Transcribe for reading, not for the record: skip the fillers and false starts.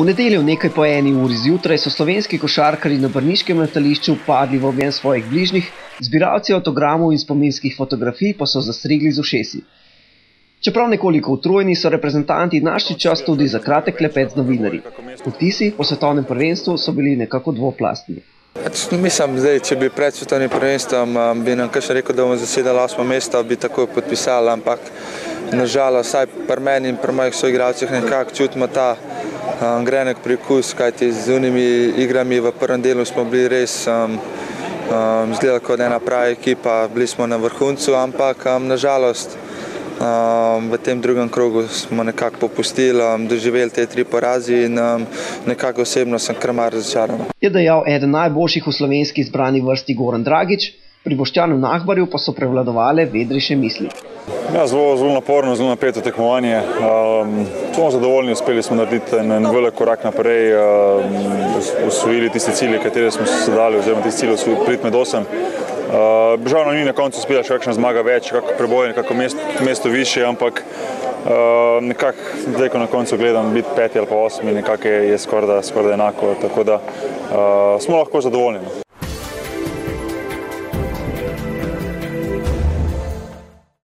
V nedeljo nekaj po 1 uri zjutraj so slovenski košarkarji na brniškem letališču padli v objem svojih bližnjih, zbiralci avtogramov in spominskih fotografij pa so zastrigli z ušesi. Čeprav nekoliko utrujeni, so reprezentanti našli čas tudi za kratek klepet z novinarji. Vtisi po svetovnem prvenstvu so bili nekako dvoplastni. Mislim, če bi pred svetovnim prvenstvom bi nam kakšen rekel, da bomo zasedali 8. mesto, bi takoj podpisali, ampak nažalost, vsaj pri meni in pri mojih soigralcih nekako čutimo ta grenek prikus, kajti z unimi igrami v prvem delu smo bili res izgledali kot ena prava ekipa, bili smo na vrhuncu, ampak nažalost v tem drugem krogu smo nekako popustili, doživeli te 3 porazi in nekako osebno sem kar malo razočaran. Je dejal eden najboljših v slovenski izbrani vrsti Goran Dragić, pri Boštjanu Nahbarju pa so prevladovale vedrejše misli. Ja, zelo naporno, zelo napeto tekmovanje. Smo zadovoljni, uspeli smo narediti en velik korak naprej, osvojili tiste cilje, katere smo se dali, oziroma tiste cilje osvojili priti med 8. Žal nam ni na koncu uspela še kakšna zmaga več, kako preboj, nekako mesto više, ampak nekako zdaj, ko na koncu gledam, biti 5. ali pa 8. nekako je skoraj enako, tako da smo lahko zadovoljni.